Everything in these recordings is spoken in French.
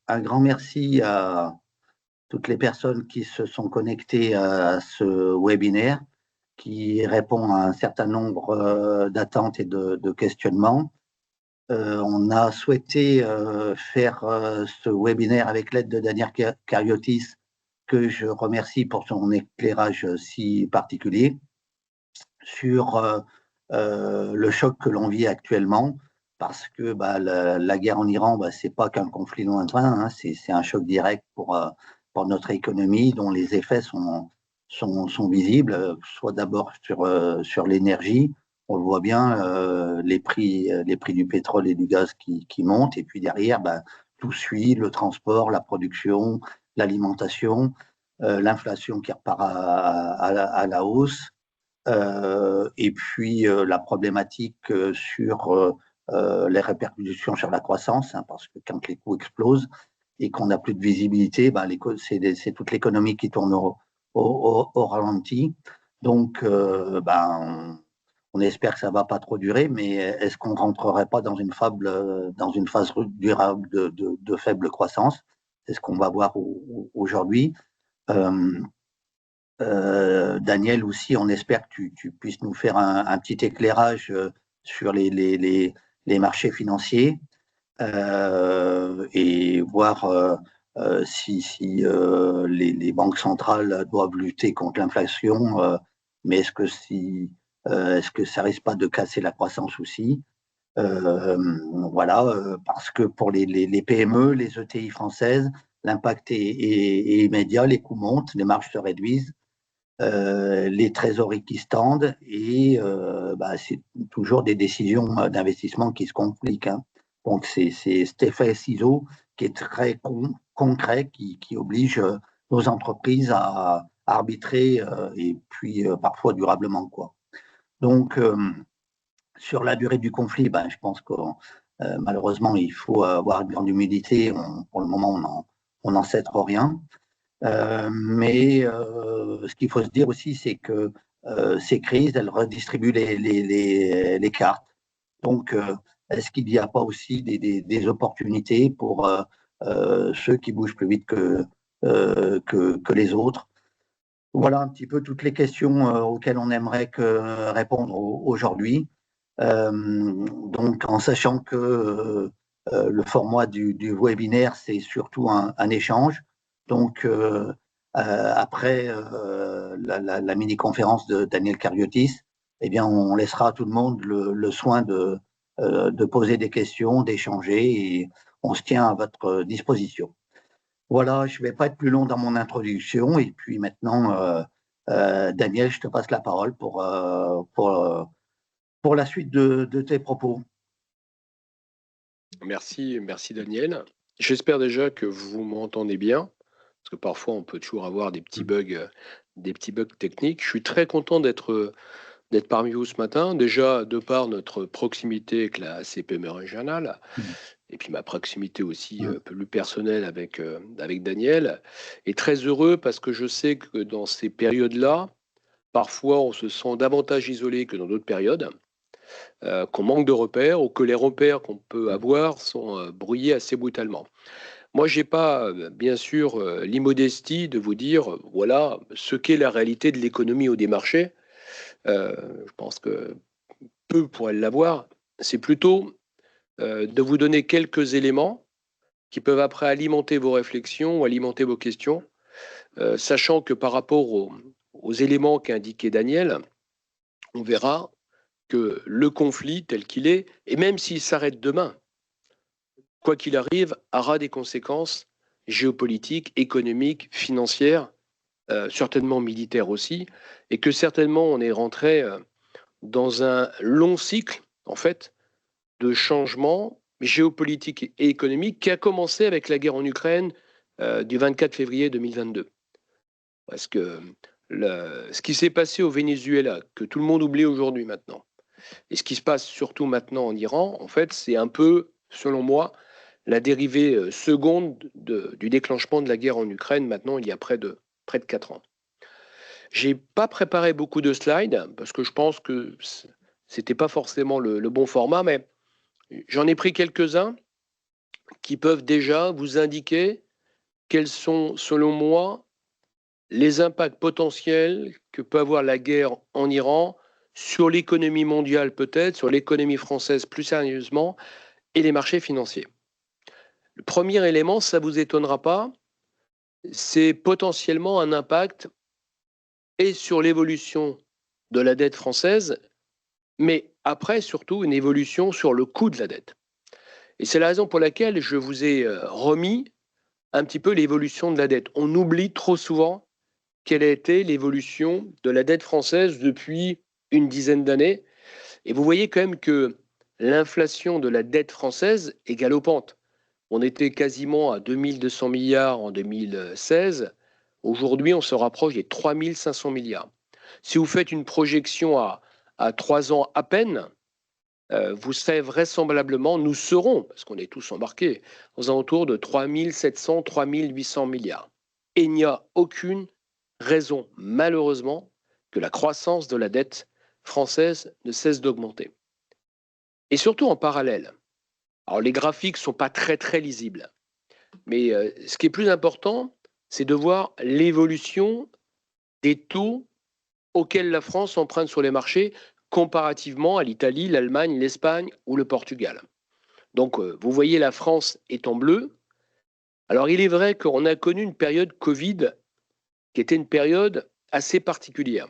un grand merci à toutes les personnes qui se sont connectées à ce webinaire qui répond à un certain nombre d'attentes et de questionnements. On a souhaité faire ce webinaire avec l'aide de Daniel Cariotis, que je remercie pour son éclairage si particulier, sur le choc que l'on vit actuellement, parce que la guerre en Iran, c'est pas qu'un conflit lointain, hein, c'est un choc direct pour notre économie, dont les effets sont visibles, soit d'abord sur l'énergie. On le voit bien, les prix du pétrole et du gaz qui montent, et puis derrière, tout suit, le transport, la production, l'alimentation, l'inflation qui repart à la hausse, et puis la problématique sur les répercussions sur la croissance, hein, parce que quand les coûts explosent et qu'on n'a plus de visibilité, c'est toute l'économie qui tourne au ralenti. Donc, on espère que ça ne va pas trop durer, mais est-ce qu'on ne rentrerait pas dans une phase durable de faible croissance? C'est ce qu'on va voir aujourd'hui. Daniel, aussi, on espère que tu puisses nous faire un petit éclairage sur les marchés financiers et voir si les banques centrales doivent lutter contre l'inflation, mais est-ce que ça risque pas de casser la croissance aussi? Voilà, parce que pour les PME, les ETI françaises, l'impact est immédiat, les coûts montent, les marges se réduisent, les trésoreries qui se tendent, et c'est toujours des décisions d'investissement qui se compliquent, hein. Donc c'est cet effet ciseau qui est très concret, qui oblige nos entreprises à arbitrer, et puis parfois durablement, quoi. Donc sur la durée du conflit, je pense que malheureusement il faut avoir une grande humilité. Pour le moment on n'en sait trop rien. Mais ce qu'il faut se dire aussi, c'est que ces crises, elles redistribuent les cartes. Donc, est-ce qu'il n'y a pas aussi des opportunités pour ceux qui bougent plus vite que les autres? Voilà un petit peu toutes les questions auxquelles on aimerait répondre aujourd'hui. Donc, en sachant que le format du webinaire, c'est surtout un échange. Donc, après la mini-conférence de Daniel Cariotis, eh bien, on laissera à tout le monde le soin de poser des questions, d'échanger, et on se tient à votre disposition. Voilà, je ne vais pas être plus long dans mon introduction. Et puis maintenant, Daniel, je te passe la parole pour la suite de tes propos. Merci Daniel. J'espère déjà que vous m'entendez bien, parce que parfois on peut toujours avoir des petits bugs techniques. Je suis très content d'être parmi vous ce matin, déjà de par notre proximité avec la CPME régionale, et puis ma proximité aussi plus personnelle avec Daniel, et très heureux parce que je sais que dans ces périodes-là, parfois on se sent davantage isolé que dans d'autres périodes, qu'on manque de repères, ou que les repères qu'on peut avoir sont brouillés assez brutalement. Moi, j'ai pas, bien sûr, l'immodestie de vous dire, voilà ce qu'est la réalité de l'économie ou des marchés. Je pense que peu pourraient l'avoir. C'est plutôt de vous donner quelques éléments qui peuvent après alimenter vos réflexions ou alimenter vos questions, sachant que par rapport aux éléments qu'a indiqué Daniel, on verra que le conflit tel qu'il est, et même s'il s'arrête demain, quoi qu'il arrive, aura des conséquences géopolitiques, économiques, financières, certainement militaires aussi, et que certainement on est rentré dans un long cycle, en fait, de changement géopolitique et économique qui a commencé avec la guerre en Ukraine du 24 février 2022. Parce que ce qui s'est passé au Venezuela, que tout le monde oublie aujourd'hui maintenant, et ce qui se passe surtout maintenant en Iran, en fait, c'est un peu, selon moi, la dérivée seconde du déclenchement de la guerre en Ukraine, maintenant, il y a près de 4 ans. J'ai pas préparé beaucoup de slides, parce que je pense que c'était pas forcément le bon format, mais j'en ai pris quelques-uns qui peuvent déjà vous indiquer quels sont, selon moi, les impacts potentiels que peut avoir la guerre en Iran sur l'économie mondiale peut-être, sur l'économie française plus sérieusement, et les marchés financiers. Le premier élément, ça ne vous étonnera pas, c'est potentiellement un impact et sur l'évolution de la dette française, mais après surtout une évolution sur le coût de la dette. Et c'est la raison pour laquelle je vous ai remis un petit peu l'évolution de la dette. On oublie trop souvent quelle a été l'évolution de la dette française depuis une dizaine d'années. Et vous voyez quand même que l'inflation de la dette française est galopante. On était quasiment à 2200 milliards en 2016. Aujourd'hui, on se rapproche des 3500 milliards. Si vous faites une projection à 3 ans à peine, vous serez vraisemblablement, nous serons, parce qu'on est tous embarqués, aux alentours de 3700, 3800 milliards. Et il n'y a aucune raison, malheureusement, que la croissance de la dette française ne cesse d'augmenter. Et surtout en parallèle. Alors les graphiques ne sont pas très très lisibles, mais ce qui est plus important, c'est de voir l'évolution des taux auxquels la France emprunte sur les marchés comparativement à l'Italie, l'Allemagne, l'Espagne ou le Portugal. Donc vous voyez la France est en bleu. Alors il est vrai qu'on a connu une période Covid qui était une période assez particulière,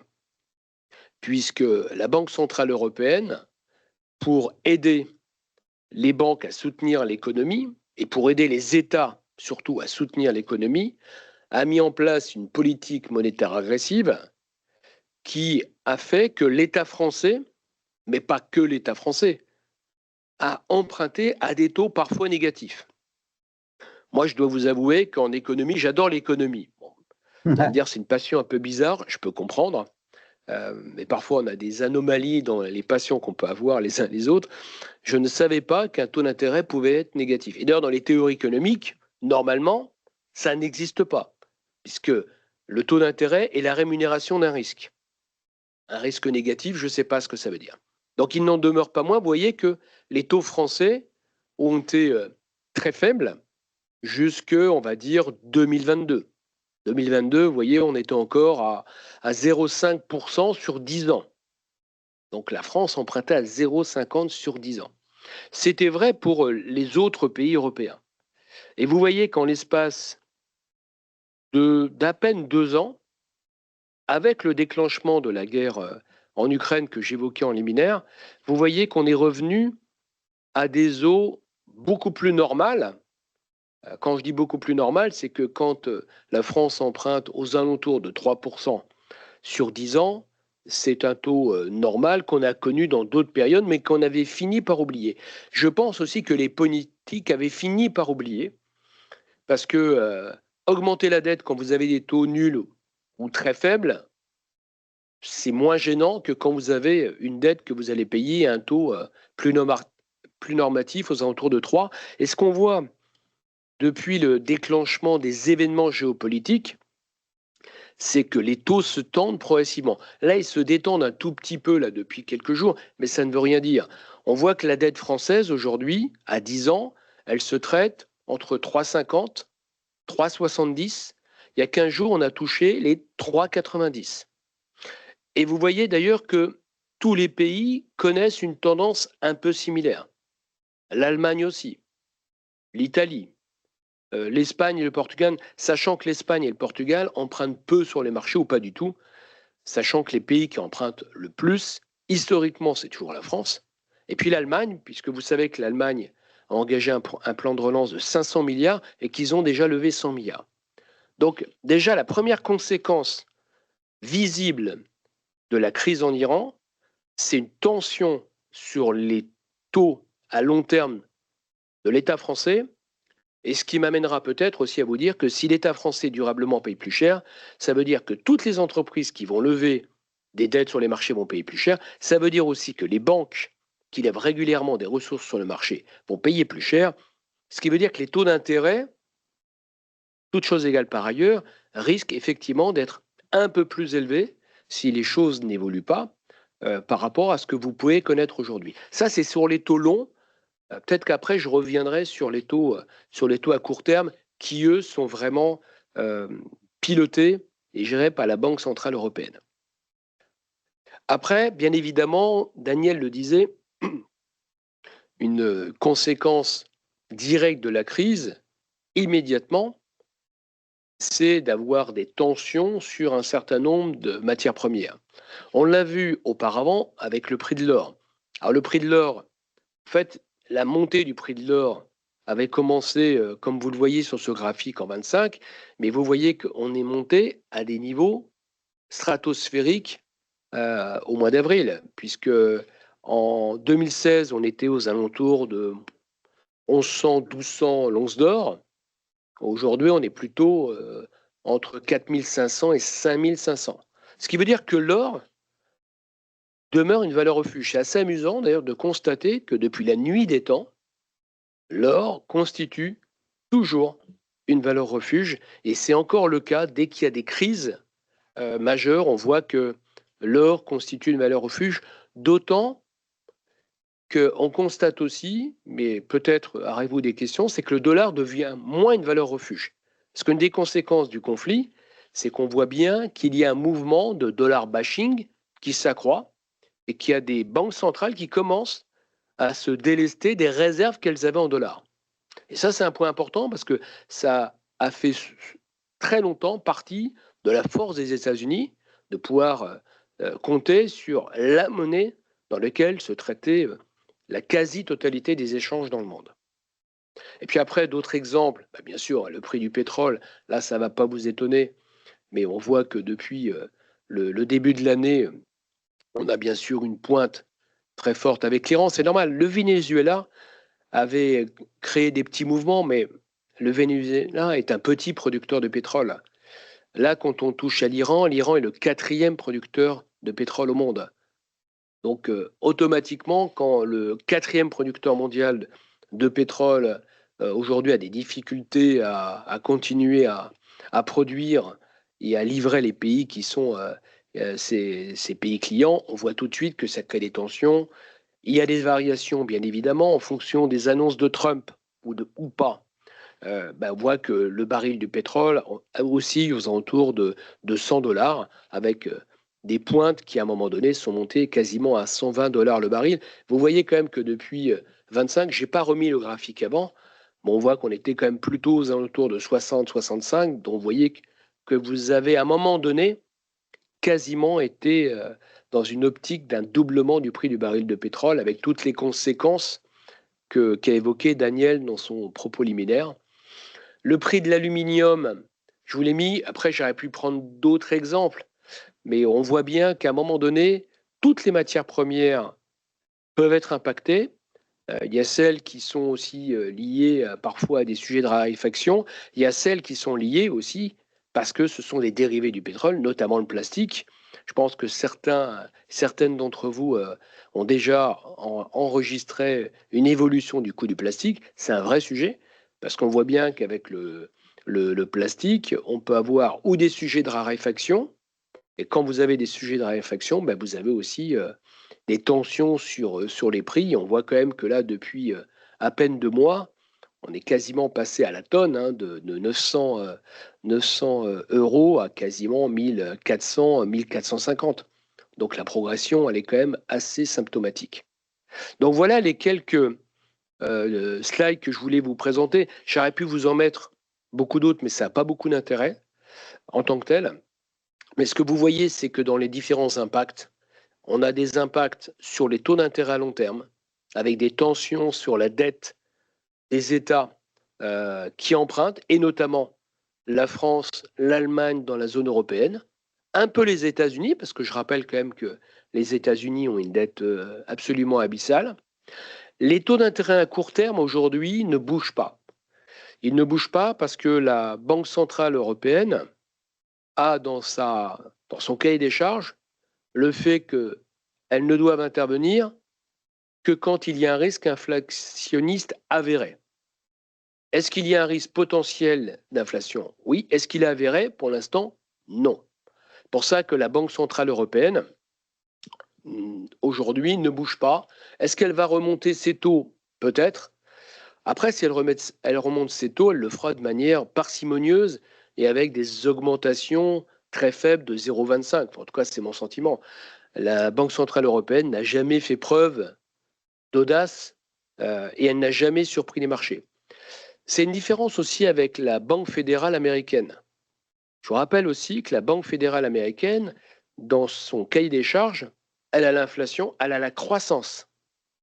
puisque la Banque centrale européenne, pour aider les banques à soutenir l'économie et pour aider les États surtout à soutenir l'économie, a mis en place une politique monétaire agressive qui a fait que l'État français, mais pas que l'État français, a emprunté à des taux parfois négatifs. Moi, je dois vous avouer qu'en économie, j'adore l'économie. Bon, vous allez me dire, c'est une passion un peu bizarre, je peux comprendre. Mais parfois, on a des anomalies dans les passions qu'on peut avoir les uns les autres. Je ne savais pas qu'un taux d'intérêt pouvait être négatif. Et d'ailleurs, dans les théories économiques, normalement, ça n'existe pas, puisque le taux d'intérêt est la rémunération d'un risque. Un risque négatif, je ne sais pas ce que ça veut dire. Donc, il n'en demeure pas moins, vous voyez que les taux français ont été très faibles jusque, on va dire, 2022. 2022, vous voyez, on était encore à 0,5% sur 10 ans. Donc la France empruntait à 0,50 sur 10 ans. C'était vrai pour les autres pays européens. Et vous voyez qu'en l'espace d'à peine 2 ans, avec le déclenchement de la guerre en Ukraine que j'évoquais en liminaire, vous voyez qu'on est revenu à des eaux beaucoup plus normales. Quand je dis beaucoup plus normales, c'est que quand la France emprunte aux alentours de 3% sur 10 ans, c'est un taux normal qu'on a connu dans d'autres périodes, mais qu'on avait fini par oublier. Je pense aussi que les politiques avaient fini par oublier, parce que augmenter la dette quand vous avez des taux nuls ou très faibles, c'est moins gênant que quand vous avez une dette que vous allez payer à un taux plus normatif, aux alentours de 3. Et ce qu'on voit depuis le déclenchement des événements géopolitiques, c'est que les taux se tendent progressivement. Là, ils se détendent un tout petit peu là depuis quelques jours, mais ça ne veut rien dire. On voit que la dette française aujourd'hui, à 10 ans, elle se traite entre 3,50, 3,70. Il y a 15 jours, on a touché les 3,90. Et vous voyez d'ailleurs que tous les pays connaissent une tendance un peu similaire. L'Allemagne aussi, l'Italie, l'Espagne et le Portugal, sachant que l'Espagne et le Portugal empruntent peu sur les marchés ou pas du tout, sachant que les pays qui empruntent le plus, historiquement, c'est toujours la France. Et puis l'Allemagne, puisque vous savez que l'Allemagne a engagé un plan de relance de 500 milliards et qu'ils ont déjà levé 100 milliards. Donc déjà, la première conséquence visible de la crise en Iran, c'est une tension sur les taux à long terme de l'État français. Et ce qui m'amènera peut-être aussi à vous dire que si l'État français durablement paye plus cher, ça veut dire que toutes les entreprises qui vont lever des dettes sur les marchés vont payer plus cher. Ça veut dire aussi que les banques qui lèvent régulièrement des ressources sur le marché vont payer plus cher. Ce qui veut dire que les taux d'intérêt, toutes choses égales par ailleurs, risquent effectivement d'être un peu plus élevés si les choses n'évoluent pas par rapport à ce que vous pouvez connaître aujourd'hui. Ça, c'est sur les taux longs. Peut-être qu'après, je reviendrai sur les taux à court terme qui, eux, sont vraiment pilotés et gérés par la Banque centrale européenne. Après, bien évidemment, Daniel le disait, une conséquence directe de la crise, immédiatement, c'est d'avoir des tensions sur un certain nombre de matières premières. On l'a vu auparavant avec le prix de l'or. Alors le prix de l'or, en fait, la montée du prix de l'or avait commencé, comme vous le voyez sur ce graphique en 25, mais vous voyez qu'on est monté à des niveaux stratosphériques au mois d'avril, puisque en 2016, on était aux alentours de 1100, 1200 l'once d'or. Aujourd'hui, on est plutôt entre 4500 et 5500. Ce qui veut dire que l'or demeure une valeur refuge. C'est assez amusant d'ailleurs de constater que depuis la nuit des temps, l'or constitue toujours une valeur refuge. Et c'est encore le cas dès qu'il y a des crises majeures. On voit que l'or constitue une valeur refuge, d'autant qu'on constate aussi, mais peut-être aurez-vous des questions, c'est que le dollar devient moins une valeur refuge. Parce qu'une des conséquences du conflit, c'est qu'on voit bien qu'il y a un mouvement de dollar bashing qui s'accroît et qu'il y a des banques centrales qui commencent à se délester des réserves qu'elles avaient en dollars. Et ça, c'est un point important parce que ça a fait très longtemps partie de la force des États-Unis de pouvoir compter sur la monnaie dans laquelle se traitait la quasi-totalité des échanges dans le monde. Et puis après, d'autres exemples, bien sûr, le prix du pétrole, là, ça ne va pas vous étonner, mais on voit que depuis le début de l'année, on a bien sûr une pointe très forte avec l'Iran. C'est normal, le Venezuela avait créé des petits mouvements, mais le Venezuela est un petit producteur de pétrole. Là, quand on touche à l'Iran, l'Iran est le 4e producteur de pétrole au monde. Donc, automatiquement, quand le 4e producteur mondial de pétrole aujourd'hui a des difficultés à continuer à produire et à livrer les pays qui sont ces pays clients, on voit tout de suite que ça crée des tensions. Il y a des variations, bien évidemment, en fonction des annonces de Trump ou pas. On voit que le baril du pétrole a aussi aux alentours de $100, avec des pointes qui, à un moment donné, sont montées quasiment à $120 le baril. Vous voyez quand même que depuis 25, je n'ai pas remis le graphique avant, mais on voit qu'on était quand même plutôt aux alentours de 60-65. Donc, vous voyez que vous avez, à un moment donné, quasiment été dans une optique d'un doublement du prix du baril de pétrole, avec toutes les conséquences qu'a évoqué Daniel dans son propos liminaire. Le prix de l'aluminium, je vous l'ai mis, après j'aurais pu prendre d'autres exemples, mais on voit bien qu'à un moment donné, toutes les matières premières peuvent être impactées. Il y a celles qui sont aussi liées parfois à des sujets de raréfaction. Il y a celles qui sont liées aussi parce que ce sont des dérivés du pétrole, notamment le plastique. Je pense que certaines d'entre vous ont déjà enregistré une évolution du coût du plastique. C'est un vrai sujet parce qu'on voit bien qu'avec le plastique, on peut avoir ou des sujets de raréfaction. Et quand vous avez des sujets de raréfaction, vous avez aussi des tensions sur les prix. On voit quand même que là, depuis à peine 2 mois, on est quasiment passé à la tonne de 900 euros à quasiment 1400, 1450. Donc la progression, elle est quand même assez symptomatique. Donc voilà les quelques slides que je voulais vous présenter. J'aurais pu vous en mettre beaucoup d'autres, mais ça n'a pas beaucoup d'intérêt en tant que tel. Mais ce que vous voyez, c'est que dans les différents impacts, on a des impacts sur les taux d'intérêt à long terme, avec des tensions sur la dette des États qui empruntent, et notamment la France, l'Allemagne dans la zone européenne, un peu les États-Unis, parce que je rappelle quand même que les États-Unis ont une dette absolument abyssale. Les taux d'intérêt à court terme aujourd'hui ne bougent pas. Ils ne bougent pas parce que la Banque centrale européenne a dans son cahier des charges le fait qu'elles ne doivent intervenir que quand il y a un risque inflationniste avéré. Est-ce qu'il y a un risque potentiel d'inflation? Oui. Est-ce qu'il est avéré? Pour l'instant, non. Pour ça que la Banque centrale européenne, aujourd'hui, ne bouge pas. Est-ce qu'elle va remonter ses taux? peut-être. Après, si elle remonte ses taux, elle le fera de manière parcimonieuse et avec des augmentations très faibles de 0,25. En tout cas, c'est mon sentiment. La Banque centrale européenne n'a jamais fait preuve d'audace et elle n'a jamais surpris les marchés. C'est une différence aussi avec la Banque fédérale américaine. Je vous rappelle aussi que la Banque fédérale américaine, dans son cahier des charges, elle a l'inflation, elle a la croissance.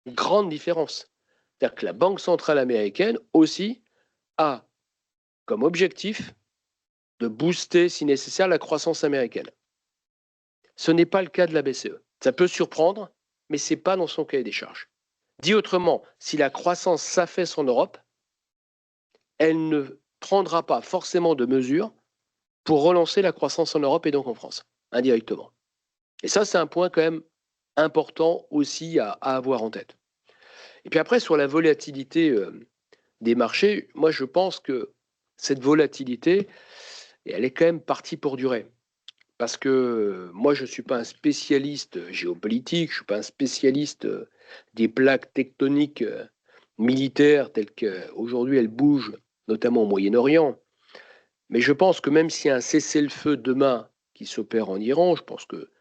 Grande différence. C'est-à-dire que la Banque centrale américaine aussi a comme objectif de booster, si nécessaire, la croissance américaine. Ce n'est pas le cas de la BCE. Ça peut surprendre, mais ce n'est pas dans son cahier des charges. Dit autrement, si la croissance s'affaisse en Europe, elle ne prendra pas forcément de mesures pour relancer la croissance en Europe et donc en France, indirectement. Et ça, c'est un point quand même important aussi à avoir en tête. Et puis après, sur la volatilité des marchés, moi je pense que cette volatilité, elle est quand même partie pour durer. Parce que moi, je ne suis pas un spécialiste géopolitique, je ne suis pas un spécialiste des plaques tectoniques militaires telles qu'aujourd'hui elles bougent, notamment au Moyen-Orient. Mais je pense que même s'il y a un cessez-le-feu demain qui s'opère en Iran, je pense que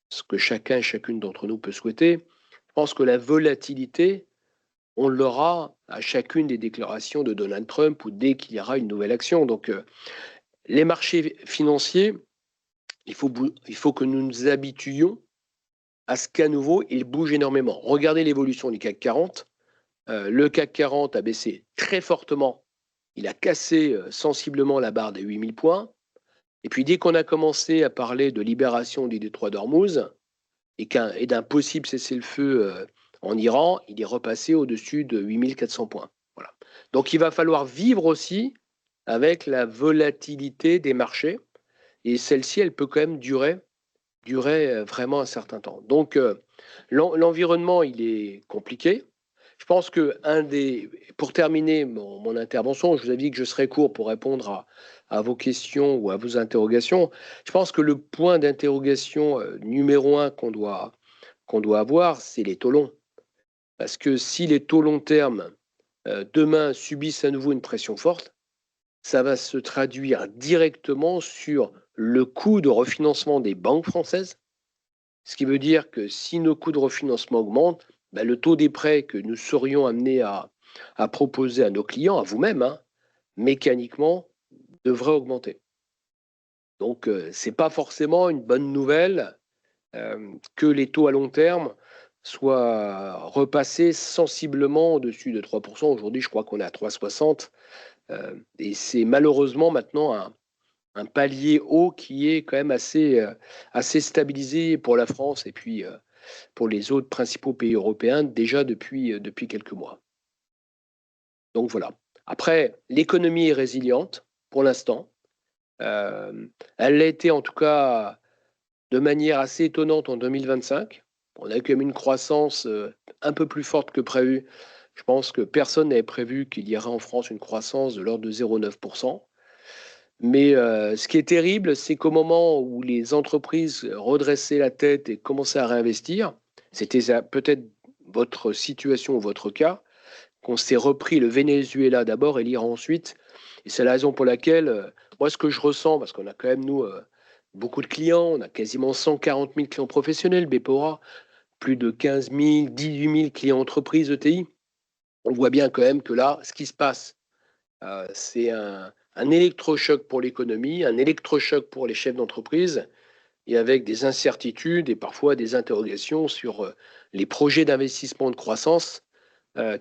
ce que chacun et chacune d'entre nous peut souhaiter, je pense que la volatilité, on l'aura à chacune des déclarations de Donald Trump ou dès qu'il y aura une nouvelle action. Donc les marchés financiers, il faut que nous nous habituions à ce qu'à nouveau, il bouge énormément. Regardez l'évolution du CAC 40. Le CAC 40 a baissé très fortement. Il a cassé sensiblement la barre des 8000 points. Et puis, dès qu'on a commencé à parler de libération du détroit d'Ormuz et d'un possible cessez-le-feu en Iran, il est repassé au-dessus de 8400 points. Voilà. Donc, il va falloir vivre aussi avec la volatilité des marchés. Et celle-ci, elle peut quand même durer vraiment un certain temps. Donc, l'environnement, il est compliqué. Je pense que pour terminer mon intervention, je vous avais dit que je serais court pour répondre à vos questions ou à vos interrogations. Je pense que le point d'interrogation numéro un qu'on doit avoir, c'est les taux longs. Parce que si les taux long terme, demain, subissent à nouveau une pression forte, ça va se traduire directement sur le coût de refinancement des banques françaises, ce qui veut dire que si nos coûts de refinancement augmentent, le taux des prêts que nous serions amenés à proposer à nos clients, à vous-même, mécaniquement, devrait augmenter. Donc, ce n'est pas forcément une bonne nouvelle que les taux à long terme soient repassés sensiblement au-dessus de 3%. Aujourd'hui, je crois qu'on est à 3,60. Et c'est malheureusement maintenant un palier haut qui est quand même assez stabilisé pour la France et puis pour les autres principaux pays européens déjà depuis quelques mois. Donc voilà. Après, l'économie est résiliente pour l'instant. Elle l'a été en tout cas de manière assez étonnante en 2025. On a quand même une croissance un peu plus forte que prévu. Je pense que personne n'avait prévu qu'il y aurait en France une croissance de l'ordre de 0,9%. Mais ce qui est terrible, c'est qu'au moment où les entreprises redressaient la tête et commençaient à réinvestir, c'était peut-être votre situation ou votre cas, qu'on s'est repris le Venezuela d'abord et l'Iran ensuite. Et c'est la raison pour laquelle, moi, ce que je ressens, parce qu'on a quand même, nous, beaucoup de clients, on a quasiment 140 000 clients professionnels, BPOA, plus de 15 000, 18 000 clients entreprises ETI. On voit bien quand même que là, ce qui se passe, c'est un électrochoc pour l'économie, un électrochoc pour les chefs d'entreprise, et avec des incertitudes et parfois des interrogations sur les projets d'investissement de croissance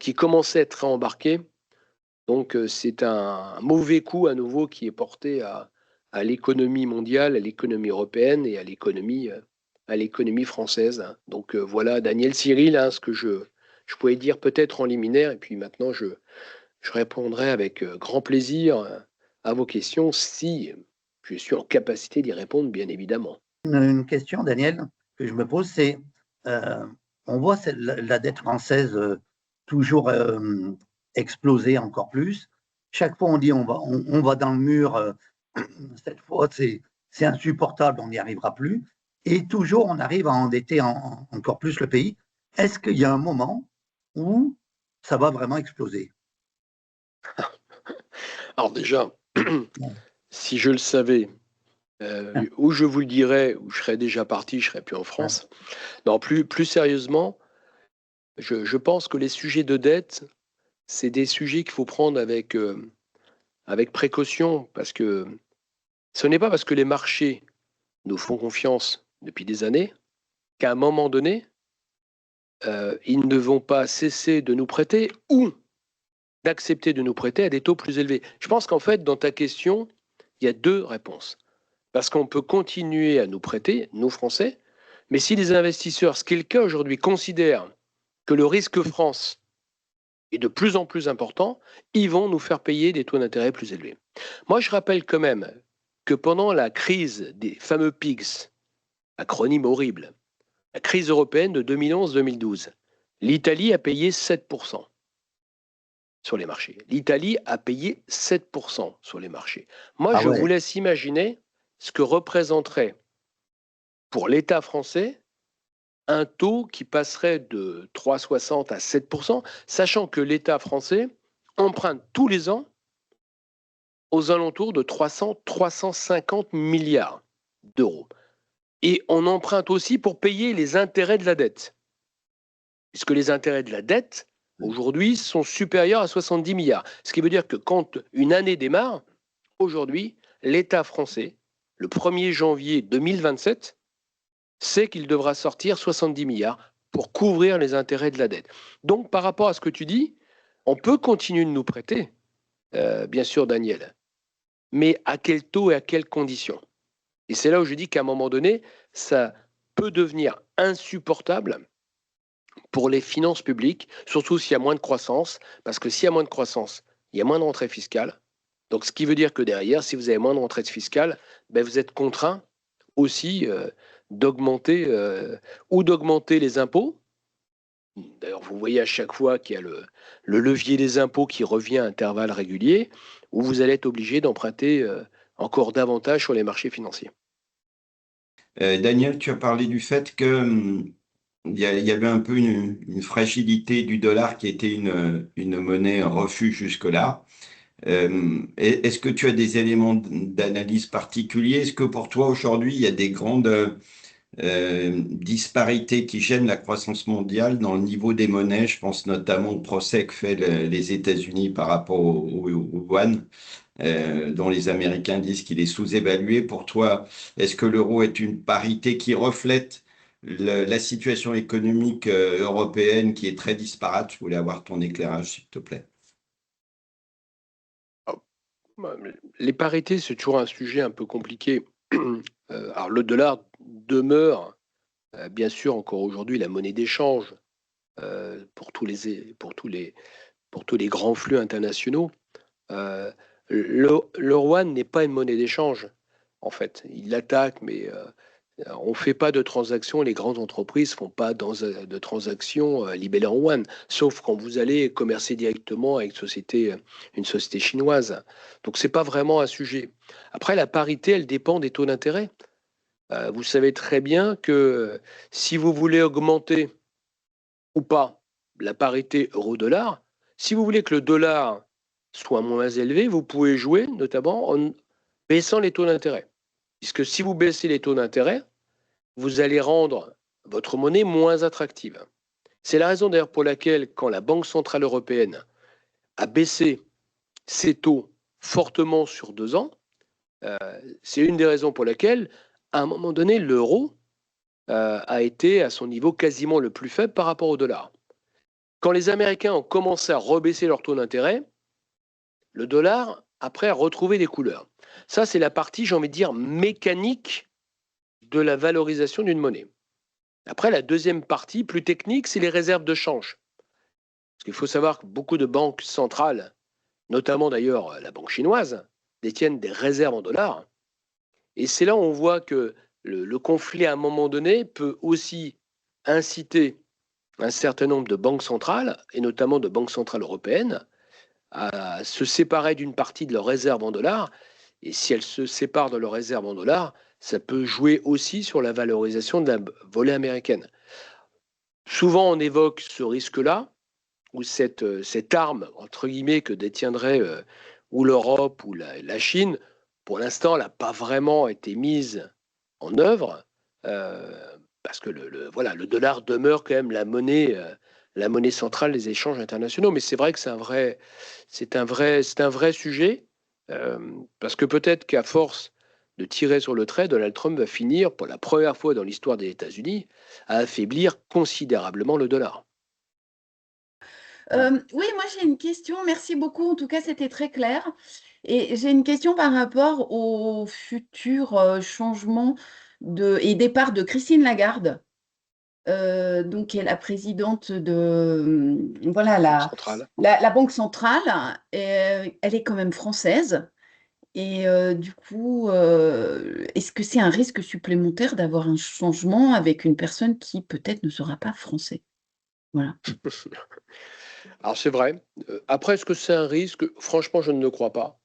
qui commençaient à être embarqués. Donc c'est un mauvais coup à nouveau qui est porté à l'économie mondiale, à l'économie européenne et à l'économie française. Donc voilà, Daniel, Cyril, ce que je pouvais dire peut-être en liminaire, et puis maintenant je répondrai avec grand plaisir à vos questions si je suis en capacité d'y répondre, bien évidemment. Une question, Daniel, que je me pose, c'est on voit la dette française toujours exploser encore plus. Chaque fois, on dit on va dans le mur. Cette fois, c'est insupportable, on n'y arrivera plus. Et toujours, on arrive à endetter encore plus le pays. Est-ce qu'il y a un moment où ça va vraiment exploser. Alors déjà, si je le savais, ou je vous le dirais, ou je serais déjà parti, je serais plus en France. Non, plus sérieusement, je pense que les sujets de dette, c'est des sujets qu'il faut prendre avec précaution, parce que ce n'est pas parce que les marchés nous font confiance depuis des années qu'à un moment donné, ils ne vont pas cesser de nous prêter ou d'accepter de nous prêter à des taux plus élevés. Je pense qu'en fait, dans ta question, il y a deux réponses. Parce qu'on peut continuer à nous prêter, nous Français, mais si les investisseurs, ce qui est le cas aujourd'hui, considèrent que le risque France est de plus en plus important, ils vont nous faire payer des taux d'intérêt plus élevés. Moi, je rappelle quand même que pendant la crise des fameux PIGS, acronyme horrible, la crise européenne de 2011-2012, l'Italie a payé 7% sur les marchés. L'Italie a payé 7% sur les marchés. Moi, je vous laisse imaginer ce que représenterait pour l'État français un taux qui passerait de 3,60 à 7%, sachant que l'État français emprunte tous les ans aux alentours de 350 milliards d'euros. Et on emprunte aussi pour payer les intérêts de la dette. Puisque les intérêts de la dette, aujourd'hui, sont supérieurs à 70 milliards. Ce qui veut dire que quand une année démarre, aujourd'hui, l'État français, le 1er janvier 2027, sait qu'il devra sortir 70 milliards pour couvrir les intérêts de la dette. Donc, par rapport à ce que tu dis, on peut continuer de nous prêter, bien sûr, Daniel, mais à quel taux et à quelles conditions? Et c'est là où je dis qu'à un moment donné, ça peut devenir insupportable pour les finances publiques, surtout s'il y a moins de croissance, parce que s'il y a moins de croissance, il y a moins de rentrée fiscale. Donc, ce qui veut dire que derrière, si vous avez moins de rentrée fiscale, ben vous êtes contraint aussi d'augmenter ou d'augmenter les impôts. D'ailleurs, vous voyez à chaque fois qu'il y a le levier des impôts qui revient à intervalles réguliers, où vous allez être obligé d'emprunter encore davantage sur les marchés financiers. Daniel, tu as parlé du fait que il y avait un peu une fragilité du dollar qui était une monnaie refuge jusque-là. Est-ce que tu as des éléments d'analyse particuliers? Est-ce que pour toi, aujourd'hui, il y a des grandes disparités qui gênent la croissance mondiale dans le niveau des monnaies? Je pense notamment au procès que fait les États-Unis par rapport au yuan, dont les Américains disent qu'il est sous-évalué. Pour toi, est-ce que l'euro est une parité qui reflète la situation économique européenne qui est très disparate? Je voulais avoir ton éclairage, s'il te plaît. Les parités, c'est toujours un sujet un peu compliqué. Alors, le dollar demeure, bien sûr, encore aujourd'hui, la monnaie d'échange pour tous les grands flux internationaux. Le yuan n'est pas une monnaie d'échange, en fait. Il l'attaque, mais on ne fait pas de transactions, les grandes entreprises ne font pas de transactions libellées en yuan, sauf quand vous allez commercer directement avec une société chinoise. Donc, ce n'est pas vraiment un sujet. Après, la parité, elle dépend des taux d'intérêt. Vous savez très bien que si vous voulez augmenter ou pas la parité euro-dollar, si vous voulez que le dollar soit moins élevé, vous pouvez jouer notamment en baissant les taux d'intérêt. Puisque si vous baissez les taux d'intérêt, vous allez rendre votre monnaie moins attractive. C'est la raison d'ailleurs pour laquelle, quand la Banque Centrale Européenne a baissé ses taux fortement sur 2 ans, c'est une des raisons pour laquelle, à un moment donné, l'euro a été à son niveau quasiment le plus faible par rapport au dollar. Quand les Américains ont commencé à rebaisser leur taux d'intérêt, le dollar, après, a retrouvé des couleurs. Ça, c'est la partie, j'ai envie de dire, mécanique de la valorisation d'une monnaie. Après, la deuxième partie, plus technique, c'est les réserves de change. Parce qu'il faut savoir que beaucoup de banques centrales, notamment d'ailleurs la banque chinoise, détiennent des réserves en dollars. Et c'est là où on voit que le conflit, à un moment donné, peut aussi inciter un certain nombre de banques centrales, et notamment de banques centrales européennes, à se séparer d'une partie de leurs réserves en dollars. Et si elles se séparent de leurs réserves en dollars, ça peut jouer aussi sur la valorisation de la volée américaine. Souvent, on évoque ce risque-là. cette arme, entre guillemets, que détiendrait ou l'Europe ou la Chine, pour l'instant, n'a pas vraiment été mise en œuvre, parce que voilà, le dollar demeure quand même la monnaie centrale des échanges internationaux. Mais c'est vrai que c'est un vrai sujet, parce que peut-être qu'à force de tirer sur le trait, Donald Trump va finir, pour la première fois dans l'histoire des États-Unis, à affaiblir considérablement le dollar. Oui, moi j'ai une question. Merci beaucoup. En tout cas, c'était très clair. Et j'ai une question par rapport au futur changement et départ de Christine Lagarde, donc qui est la présidente de voilà, la Banque centrale. Et, elle est quand même française. Et du coup, est-ce que c'est un risque supplémentaire d'avoir un changement avec une personne qui peut-être ne sera pas français? Voilà. Alors c'est vrai. Après, est-ce que c'est un risque? Franchement, je ne le crois pas.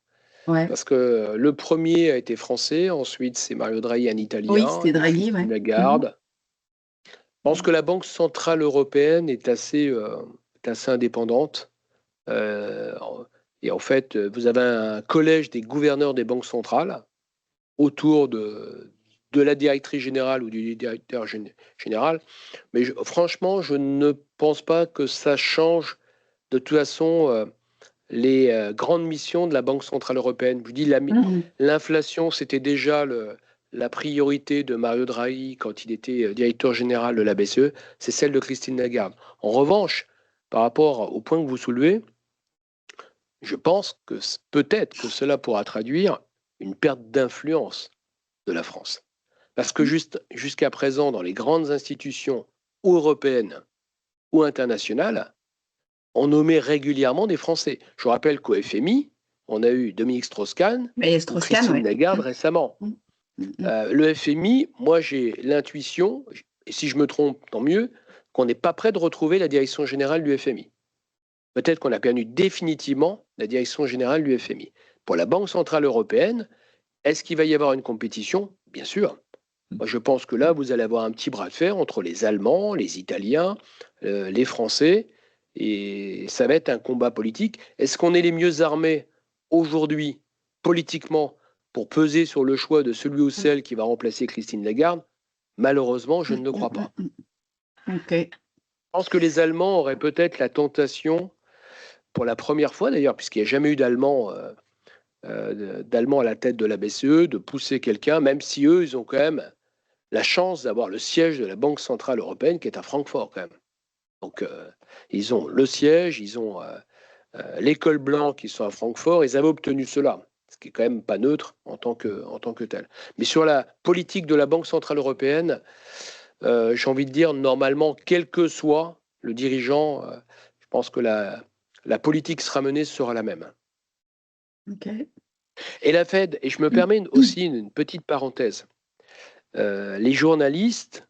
Ouais. Parce que le premier a été français, ensuite c'est Mario Draghi, un Oui, Italien, c'était Draghi, Christine ouais. Lagarde. Je pense que la Banque centrale européenne est assez indépendante. Euh, et en fait, vous avez un collège des gouverneurs des banques centrales autour de la directrice générale ou du directeur général. Mais franchement, je ne pense pas que ça change de toute façon les grandes missions de la Banque centrale européenne. Je dis l'inflation, c'était déjà la priorité de Mario Draghi quand il était directeur général de la BCE, c'est celle de Christine Lagarde. En revanche, par rapport au point que vous soulevez, je pense que peut-être que cela pourra traduire une perte d'influence de la France. Parce que jusqu'à présent, dans les grandes institutions européennes ou internationales, on nommait régulièrement des Français. Je vous rappelle qu'au FMI, on a eu Dominique Strauss-Kahn ou Christine Lagarde récemment. Le FMI, moi j'ai l'intuition, et si je me trompe, tant mieux, qu'on n'est pas prêt de retrouver la direction générale du FMI. Peut-être qu'on a perdu définitivement la direction générale du FMI. Pour la Banque centrale européenne, est-ce qu'il va y avoir une compétition? Bien sûr. Moi, je pense que là, vous allez avoir un petit bras de fer entre les Allemands, les Italiens, les Français, et ça va être un combat politique. Est-ce qu'on est les mieux armés aujourd'hui, politiquement, pour peser sur le choix de celui ou celle qui va remplacer Christine Lagarde? Malheureusement, je ne le crois pas. Okay. Je pense que les Allemands auraient peut-être la tentation, pour la première fois d'ailleurs, puisqu'il n'y a jamais eu d'Allemands à la tête de la BCE, de pousser quelqu'un, même si eux, ils ont quand même la chance d'avoir le siège de la Banque centrale européenne qui est à Francfort quand même. Donc, ils ont le siège, ils ont l'école blanc qui sont à Francfort, ils avaient obtenu cela, ce qui est quand même pas neutre en tant que tel. Mais sur la politique de la Banque centrale européenne, j'ai envie de dire, normalement, quel que soit le dirigeant, je pense que la politique sera menée sera la même. Okay. Et la Fed, et je me permets aussi une petite parenthèse, les journalistes,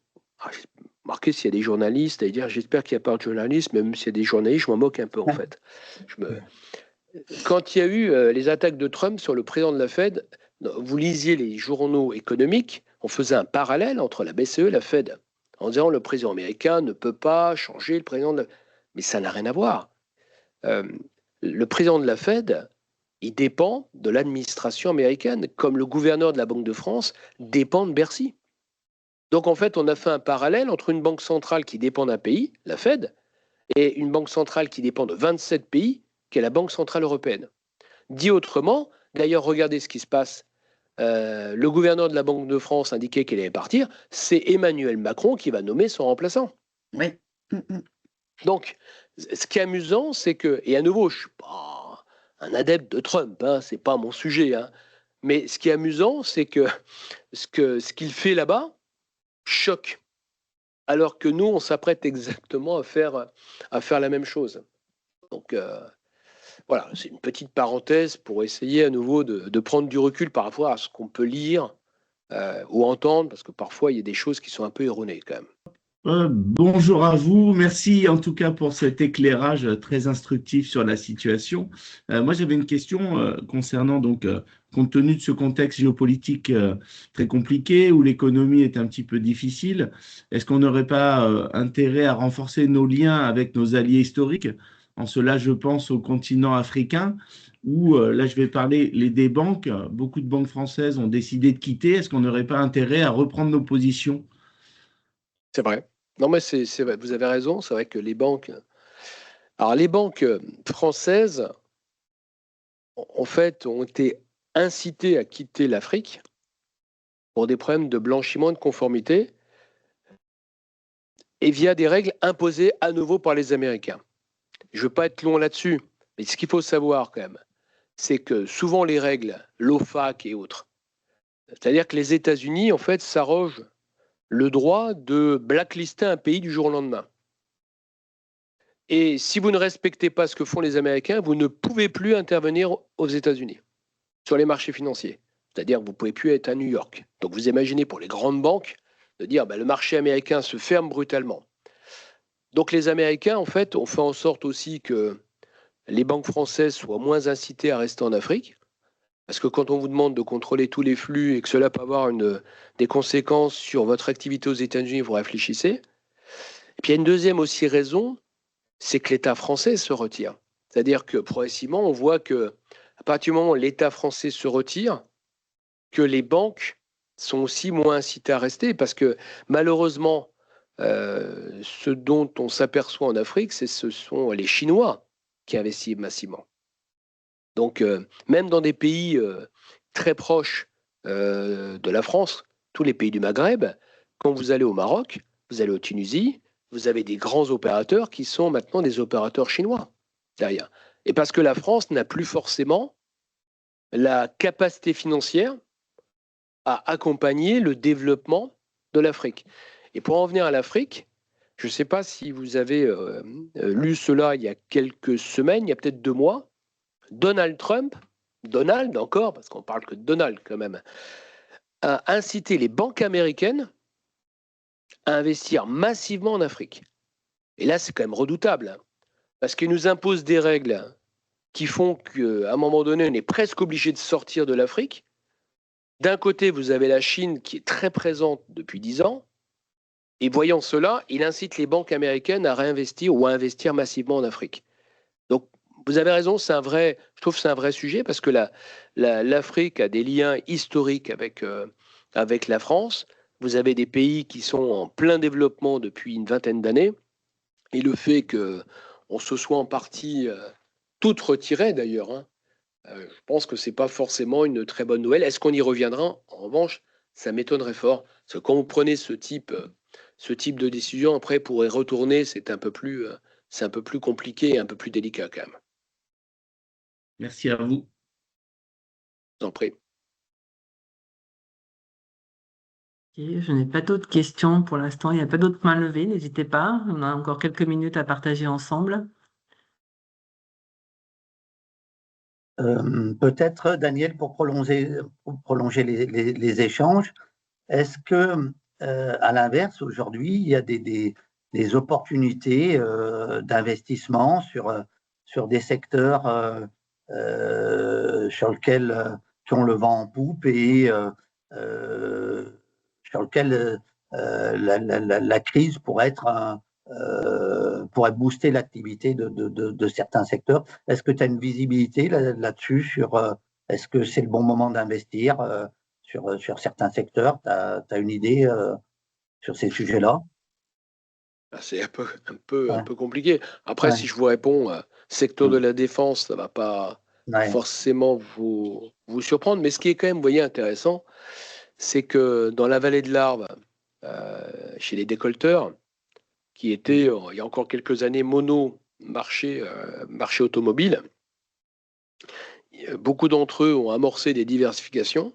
j'ai remarqué s'il y a des journalistes, et dire j'espère qu'il n'y a pas de journalistes, même s'il y a des journalistes, je m'en moque un peu en fait. Quand il y a eu les attaques de Trump sur le président de la Fed, vous lisiez les journaux économiques, on faisait un parallèle entre la BCE et la Fed, en disant le président américain ne peut pas changer le président de la... Mais ça n'a rien à voir. Le président de la Fed, il dépend de l'administration américaine, comme le gouverneur de la Banque de France dépend de Bercy. Donc en fait, on a fait un parallèle entre une banque centrale qui dépend d'un pays, la Fed, et une banque centrale qui dépend de 27 pays, qui est la Banque centrale européenne. Dit autrement, d'ailleurs, regardez ce qui se passe. Le gouverneur de la Banque de France indiquait qu'il allait partir, c'est Emmanuel Macron qui va nommer son remplaçant. Oui. Donc, ce qui est amusant, c'est que, et à nouveau, je ne suis pas un adepte de Trump, hein, ce n'est pas mon sujet, hein, mais ce qui est amusant, c'est que ce qu'il fait là-bas choque, alors que nous, on s'apprête exactement à faire la même chose. Donc, voilà, c'est une petite parenthèse pour essayer à nouveau de prendre du recul par rapport à ce qu'on peut lire ou entendre, parce que parfois, il y a des choses qui sont un peu erronées quand même. Bonjour à vous, merci en tout cas pour cet éclairage très instructif sur la situation. Moi j'avais une question concernant donc compte tenu de ce contexte géopolitique très compliqué où l'économie est un petit peu difficile, est-ce qu'on n'aurait pas intérêt à renforcer nos liens avec nos alliés historiques, En cela, je pense au continent africain, où, là, je vais parler des banques. Beaucoup de banques françaises ont décidé de quitter. Est-ce qu'on n'aurait pas intérêt à reprendre nos positions? C'est vrai. Non, mais c'est vrai, vous avez raison. C'est vrai que les banques. Alors, les banques françaises, en fait, ont été incitées à quitter l'Afrique pour des problèmes de blanchiment et de conformité et via des règles imposées à nouveau par les Américains. Je ne veux pas être long là-dessus, mais ce qu'il faut savoir quand même, c'est que souvent les règles, l'OFAC et autres, c'est-à-dire que les États-Unis, en fait, s'arrogent le droit de blacklister un pays du jour au lendemain. Et si vous ne respectez pas ce que font les Américains, vous ne pouvez plus intervenir aux États-Unis sur les marchés financiers. C'est-à-dire que vous ne pouvez plus être à New York. Donc vous imaginez pour les grandes banques de dire le marché américain se ferme brutalement. Donc les Américains, en fait, ont fait en sorte aussi que les banques françaises soient moins incitées à rester en Afrique. Parce que quand on vous demande de contrôler tous les flux et que cela peut avoir des conséquences sur votre activité aux États-Unis, vous réfléchissez. Et puis il y a une deuxième aussi raison, c'est que l'État français se retire. C'est-à-dire que progressivement, on voit que à partir du moment où l'État français se retire, que les banques sont aussi moins incitées à rester parce que malheureusement, ce dont on s'aperçoit en Afrique, ce sont les Chinois qui investissent massivement. Donc, même dans des pays très proches de la France, tous les pays du Maghreb, quand vous allez au Maroc, vous allez au Tunisie, vous avez des grands opérateurs qui sont maintenant des opérateurs chinois derrière. Et parce que la France n'a plus forcément la capacité financière à accompagner le développement de l'Afrique. Et pour en venir à l'Afrique, je ne sais pas si vous avez lu cela il y a quelques semaines, il y a peut-être 2 mois, Donald Trump, Donald encore, parce qu'on parle que de Donald quand même, a incité les banques américaines à investir massivement en Afrique. Et là, c'est quand même redoutable, hein, parce qu'il nous impose des règles qui font qu'à un moment donné, on est presque obligé de sortir de l'Afrique. D'un côté, vous avez la Chine qui est très présente depuis 10 ans, et voyant cela, il incite les banques américaines à réinvestir ou à investir massivement en Afrique. Donc, vous avez raison, je trouve que c'est un vrai sujet parce que l'Afrique a des liens historiques avec la France. Vous avez des pays qui sont en plein développement depuis une vingtaine d'années. Et le fait qu'on se soit en partie toutes retirées d'ailleurs, hein, je pense que ce n'est pas forcément une très bonne nouvelle. Est-ce qu'on y reviendra? En revanche, ça m'étonnerait fort. Parce que quand vous prenez ce type de décision, après, pour y retourner, c'est un peu plus compliqué et un peu plus délicat quand même. Merci à vous. Je vous en prie. Ok, je n'ai pas d'autres questions pour l'instant. Il n'y a pas d'autres mains levées. N'hésitez pas. On a encore quelques minutes à partager ensemble. Peut-être, Daniel, pour prolonger les échanges, est-ce que, à l'inverse, aujourd'hui, il y a des opportunités d'investissement sur des secteurs sur lesquels qui ont le vent en poupe et sur lesquels la crise pourrait pourrait booster l'activité de certains secteurs. Est-ce que tu as une visibilité là-dessus sur est-ce que c'est le bon moment d'investir sur certains secteurs? Tu as une idée sur ces sujets-là? C'est un peu Ouais. compliqué. Après, Ouais. si je vous réponds, secteur de la défense, ça ne va pas Ouais. forcément vous surprendre. Mais ce qui est quand même, vous voyez, intéressant, c'est que dans la vallée de l'Arve, chez les décolteurs, qui étaient, il y a encore quelques années, marché automobile, beaucoup d'entre eux ont amorcé des diversifications,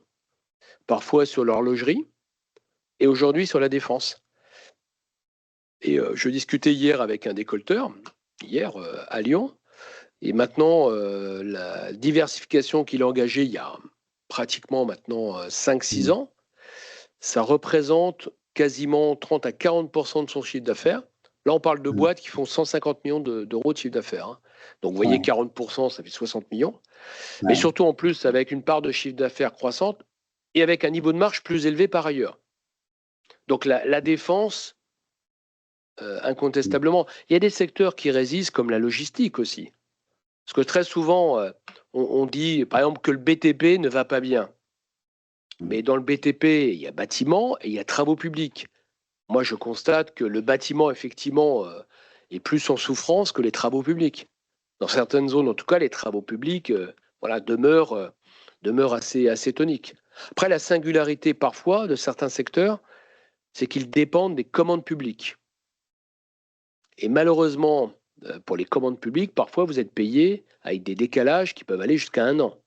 parfois sur l'horlogerie, et aujourd'hui sur la défense. Et je discutais hier avec un décolteur, à Lyon, et maintenant, la diversification qu'il a engagée il y a pratiquement maintenant 5-6 ans, ça représente quasiment 30 à 40% de son chiffre d'affaires. Là, on parle de boîtes qui font 150 millions d'euros de chiffre d'affaires, hein. Donc, vous voyez, 40%, ça fait 60 millions. Mais surtout, en plus, avec une part de chiffre d'affaires croissante et avec un niveau de marge plus élevé par ailleurs. Donc, la défense incontestablement. Il y a des secteurs qui résistent, comme la logistique aussi. Parce que très souvent, on dit, par exemple, que le BTP ne va pas bien. Mais dans le BTP, il y a bâtiment et il y a travaux publics. Moi, je constate que le bâtiment, effectivement, est plus en souffrance que les travaux publics. Dans certaines zones, en tout cas, les travaux publics demeurent assez toniques. Après, la singularité parfois de certains secteurs, c'est qu'ils dépendent des commandes publiques. Et malheureusement, pour les commandes publiques, parfois vous êtes payé avec des décalages qui peuvent aller jusqu'à 1 an.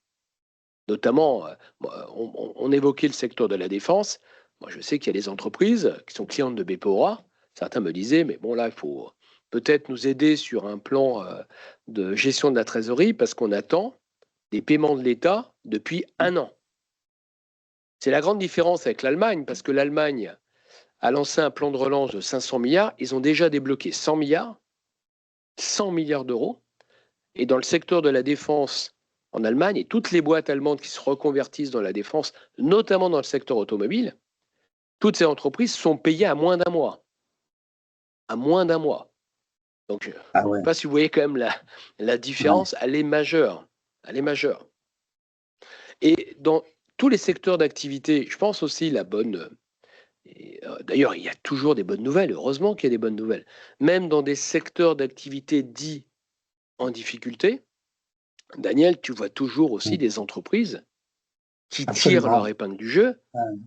Notamment, on évoquait le secteur de la défense. Moi, je sais qu'il y a des entreprises qui sont clientes de BPOA. Certains me disaient, mais bon, là, il faut peut-être nous aider sur un plan de gestion de la trésorerie parce qu'on attend des paiements de l'État depuis 1 an. C'est la grande différence avec l'Allemagne, parce que l'Allemagne a lancé un plan de relance de 500 milliards. Ils ont déjà débloqué 100 milliards d'euros. Et dans le secteur de la défense en Allemagne, et toutes les boîtes allemandes qui se reconvertissent dans la défense, notamment dans le secteur automobile, toutes ces entreprises sont payées à moins d'1 mois. À moins d'1 mois. Donc, je ne sais pas si vous voyez quand même la différence, elle est majeure. Elle est majeure. Et dans tous les secteurs d'activité, je pense aussi d'ailleurs, il y a toujours des bonnes nouvelles. Heureusement qu'il y a des bonnes nouvelles. Même dans des secteurs d'activité dits en difficulté, Daniel, tu vois toujours aussi des entreprises qui tirent leur épingle du jeu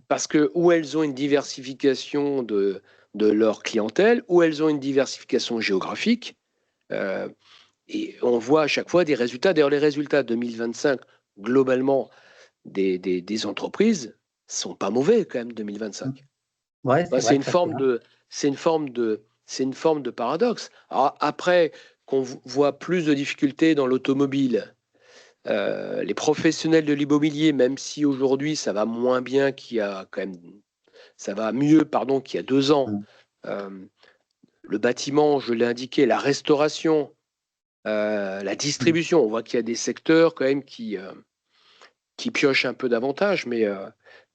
parce que ou elles ont une diversification de leur clientèle, ou elles ont une diversification géographique. Et on voit à chaque fois des résultats. D'ailleurs, les résultats 2025, globalement, des entreprises sont pas mauvais quand même 2025. Ouais, c'est une forme de paradoxe. Alors, après qu'on voit plus de difficultés dans l'automobile, les professionnels de l'immobilier, même si aujourd'hui ça va moins bien ça va mieux qu'il y a 2 ans. Le bâtiment, je l'ai indiqué, la restauration, la distribution, on voit qu'il y a des secteurs quand même qui piochent un peu davantage, mais je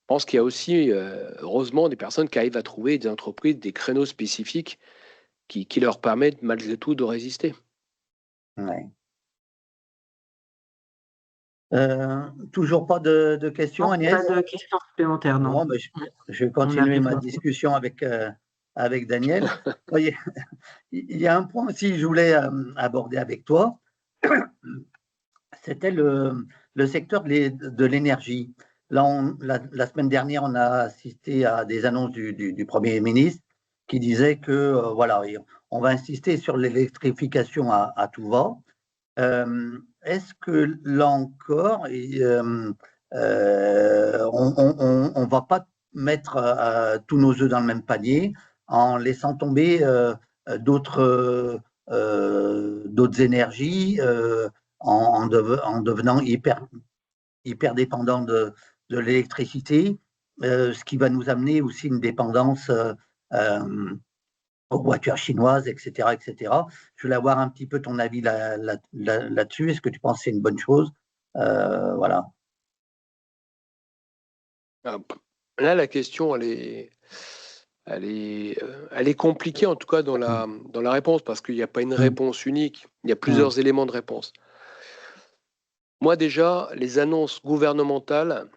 pense qu'il y a aussi, heureusement, des personnes qui arrivent à trouver des entreprises, des créneaux spécifiques qui leur permettent malgré tout de résister. Ouais. Toujours pas de questions, Non, Agnès? pas de questions supplémentaires, non. Bon, ben, je vais continuer ma discussion avec Daniel. Il y a un point aussi que je voulais aborder avec toi. C'était le secteur de l'énergie. Là, la semaine dernière, on a assisté à des annonces du Premier ministre qui disait que voilà, on va insister sur l'électrification à tout va. Est-ce que là encore, on va pas mettre tous nos œufs dans le même panier en laissant tomber d'autres énergies, en devenant hyper dépendant de l'électricité, ce qui va nous amener aussi une dépendance aux voitures chinoises, etc., etc. Je voulais avoir un petit peu ton avis là-dessus. Est-ce que tu penses que c'est une bonne chose? Voilà. Là, la question, elle est compliquée, en tout cas dans la réponse, parce qu'il n'y a pas une réponse unique. Il y a plusieurs éléments de réponse. Moi, déjà, les annonces gouvernementales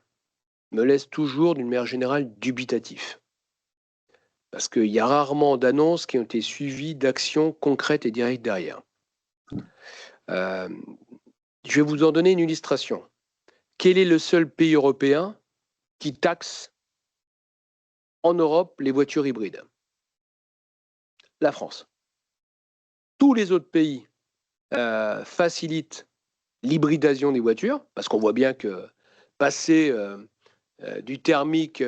me laissent toujours, d'une manière générale, dubitatif. Parce qu'il y a rarement d'annonces qui ont été suivies d'actions concrètes et directes derrière. Je vais vous en donner une illustration. Quel est le seul pays européen qui taxe en Europe les voitures hybrides? La France. Tous les autres pays facilitent l'hybridation des voitures, parce qu'on voit bien que passer du thermique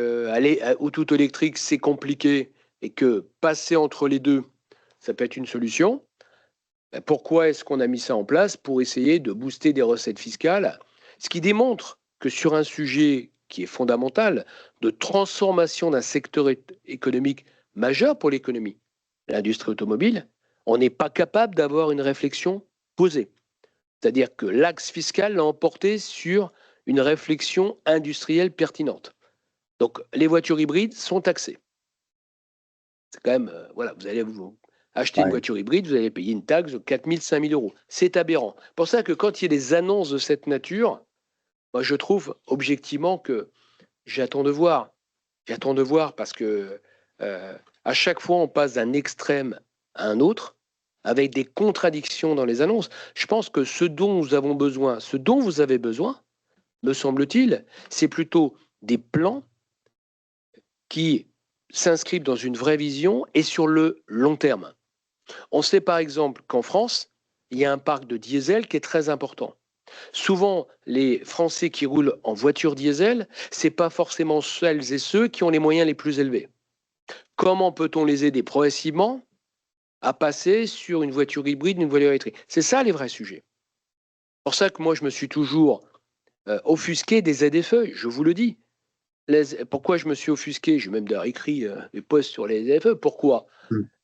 au tout électrique, c'est compliqué, et que passer entre les deux, ça peut être une solution. Pourquoi est-ce qu'on a mis ça en place? Pour essayer de booster des recettes fiscales, ce qui démontre que sur un sujet qui est fondamental, de transformation d'un secteur économique majeur pour l'économie, l'industrie automobile, on n'est pas capable d'avoir une réflexion posée. C'est-à-dire que l'axe fiscal l'a emporté sur une réflexion industrielle pertinente. Donc, les voitures hybrides sont taxées. C'est quand même, voilà, vous allez Acheter une Ouais. voiture hybride, vous allez payer une taxe de 4 000, 5 000 euros. C'est aberrant. C'est pour ça que quand il y a des annonces de cette nature, moi, je trouve objectivement que j'attends de voir. J'attends de voir parce que à chaque fois, on passe d'un extrême à un autre avec des contradictions dans les annonces. Je pense que ce dont nous avons besoin, ce dont vous avez besoin, me semble-t-il, c'est plutôt des plans qui s'inscrivent dans une vraie vision et sur le long terme. On sait par exemple qu'en France, il y a un parc de diesel qui est très important. Souvent, les Français qui roulent en voiture diesel, ce n'est pas forcément celles et ceux qui ont les moyens les plus élevés. Comment peut-on les aider progressivement à passer sur une voiture hybride, une voiture électrique? C'est ça les vrais sujets. C'est pour ça que moi, je me suis toujours offusqué des ZFE, je vous le dis. Pourquoi je me suis offusqué? J'ai même d'ailleurs écrit des posts sur les ZFE. Pourquoi?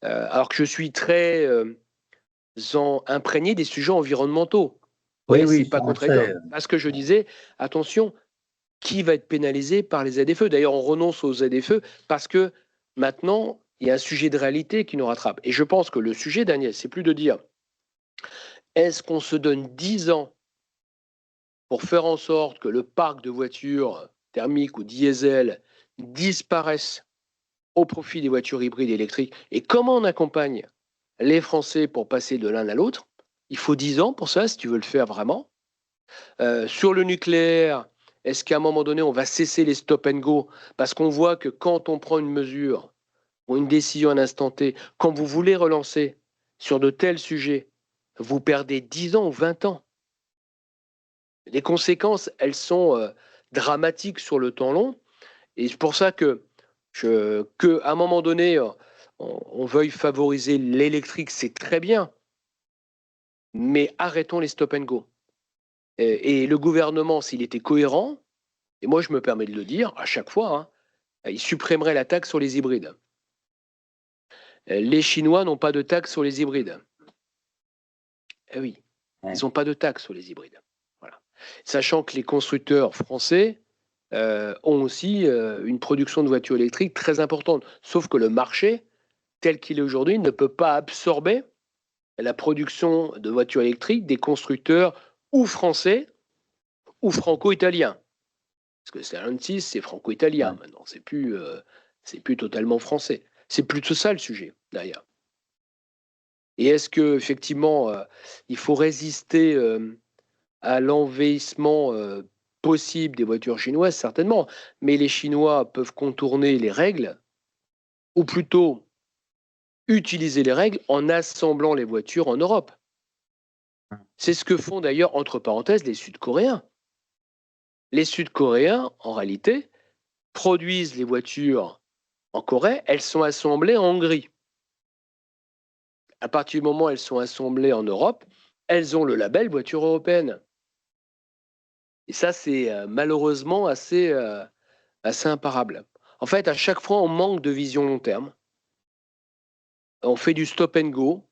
Alors que je suis très imprégné des sujets environnementaux. Oui, Oui, c'est oui, pas ça, on contraignant. sait. Parce que je disais, attention, qui va être pénalisé par les ZFE? D'ailleurs, on renonce aux ZFE parce que maintenant, il y a un sujet de réalité qui nous rattrape. Et je pense que le sujet, Daniel, c'est plus de dire est-ce qu'on se donne 10 ans pour faire en sorte que le parc de voitures thermiques ou diesel disparaisse au profit des voitures hybrides et électriques? Et comment on accompagne les Français pour passer de l'un à l'autre? Il faut 10 ans pour ça, si tu veux le faire vraiment. Sur le nucléaire, est-ce qu'à un moment donné, on va cesser les stop and go? Parce qu'on voit que quand on prend une mesure ou une décision à un instant T, quand vous voulez relancer sur de tels sujets, vous perdez 10 ans ou 20 ans. Les conséquences, elles sont dramatiques sur le temps long. Et c'est pour ça qu'à un moment donné, on veuille favoriser l'électrique, c'est très bien. Mais arrêtons les stop and go. Et le gouvernement, s'il était cohérent, et moi je me permets de le dire à chaque fois, hein, il supprimerait la taxe sur les hybrides. Les Chinois n'ont pas de taxe sur les hybrides. Eh oui, Ouais. ils n'ont pas de taxe sur les hybrides. Voilà. Sachant que les constructeurs français ont aussi une production de voitures électriques très importante. Sauf que le marché, tel qu'il est aujourd'hui, ne peut pas absorber la production de voitures électriques des constructeurs ou français ou franco-italiens. Parce que Stellantis, c'est franco-italien Ouais. maintenant, c'est plus totalement français. C'est plutôt ça le sujet, d'ailleurs. Et est-ce que effectivement, il faut résister à l'envahissement possible des voitures chinoises? Certainement. Mais les Chinois peuvent contourner les règles, ou plutôt utiliser les règles en assemblant les voitures en Europe. C'est ce que font d'ailleurs, entre parenthèses, les Sud-Coréens. Les Sud-Coréens, en réalité, produisent les voitures en Corée, elles sont assemblées en Hongrie. À partir du moment où elles sont assemblées en Europe, elles ont le label voiture européenne. Et ça, c'est malheureusement assez imparable. En fait, à chaque fois, on manque de vision long terme. On fait du stop and go.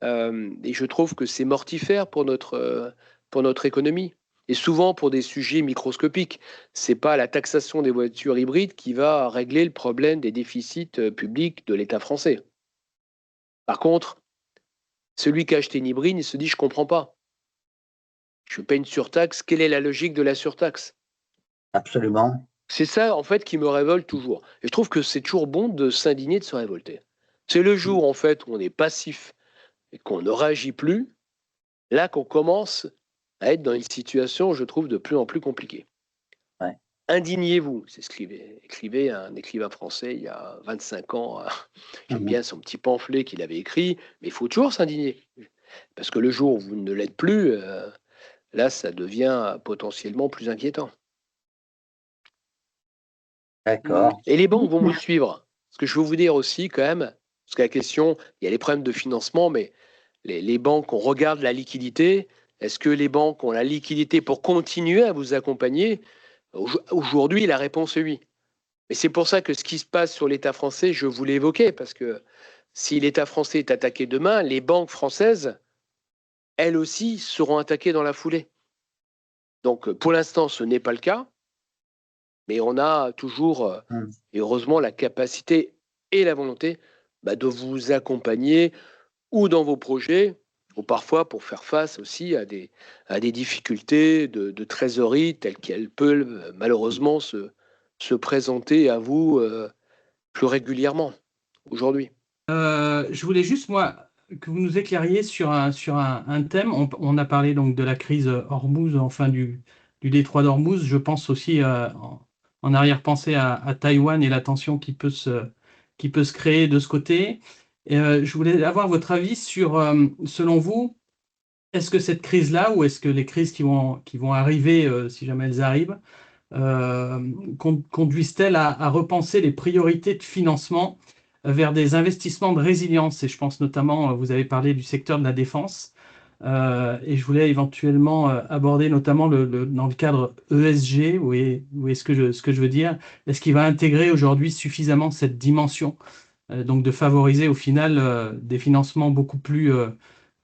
Et je trouve que c'est mortifère pour notre économie. Et souvent pour des sujets microscopiques. Ce n'est pas la taxation des voitures hybrides qui va régler le problème des déficits publics de l'État français. Par contre, celui qui a acheté une hybride, il se dit, je ne comprends pas. Je paie une surtaxe. Quelle est la logique de la surtaxe? Absolument. C'est ça, en fait, qui me révolte toujours. Et je trouve que c'est toujours bon de s'indigner, de se révolter. C'est le jour, en fait, où on est passif et qu'on ne réagit plus, là qu'on commence à être dans une situation, je trouve, de plus en plus compliquée. Ouais. Indignez-vous, c'est ce qu'écrivait un écrivain français il y a 25 ans. J'aime bien son petit pamphlet qu'il avait écrit, mais il faut toujours s'indigner. Parce que le jour où vous ne l'êtes plus, là, ça devient potentiellement plus inquiétant. D'accord. Et les banques vont vous suivre. Ce que je veux vous dire aussi, quand même, parce que la question, il y a les problèmes de financement, mais les banques, on regarde la liquidité. Est-ce que les banques ont la liquidité pour continuer à vous accompagner? Aujourd'hui, la réponse est oui. Mais c'est pour ça que ce qui se passe sur l'État français, je vous l'ai évoqué, parce que si l'État français est attaqué demain, les banques françaises, elles aussi, seront attaquées dans la foulée. Donc, pour l'instant, ce n'est pas le cas, mais on a toujours, et heureusement, la capacité et la volonté de vous accompagner ou dans vos projets, ou parfois pour faire face aussi à des difficultés de trésorerie telles qu'elles peuvent malheureusement se présenter à vous plus régulièrement aujourd'hui. Je voulais juste, moi, que vous nous éclairiez sur un thème. On a parlé donc de la crise Hormuz, enfin du détroit d'Hormuz. Je pense aussi en arrière-pensée à Taïwan et la tension qui peut se créer de ce côté. Et, je voulais avoir votre avis sur, selon vous, est-ce que cette crise-là, ou est-ce que les crises qui vont arriver, si jamais elles arrivent, conduisent-elles à repenser les priorités de financement vers des investissements de résilience? Et je pense notamment, vous avez parlé du secteur de la défense, et je voulais éventuellement aborder notamment dans le cadre ESG, ce que je veux dire, est-ce qu'il va intégrer aujourd'hui suffisamment cette dimension, donc de favoriser au final des financements beaucoup plus,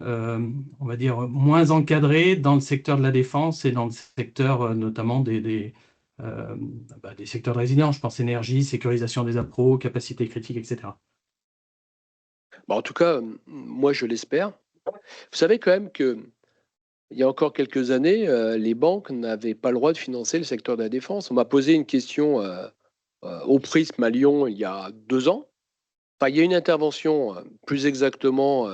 on va dire, moins encadrés dans le secteur de la défense et dans le secteur notamment des secteurs de résilience, je pense énergie, sécurisation des appros, capacité critique, etc. En tout cas, moi je l'espère. Vous savez quand même que il y a encore quelques années, les banques n'avaient pas le droit de financer le secteur de la défense. On m'a posé une question au Prisme à Lyon il y a 2 ans. Enfin, il y a une intervention, plus exactement,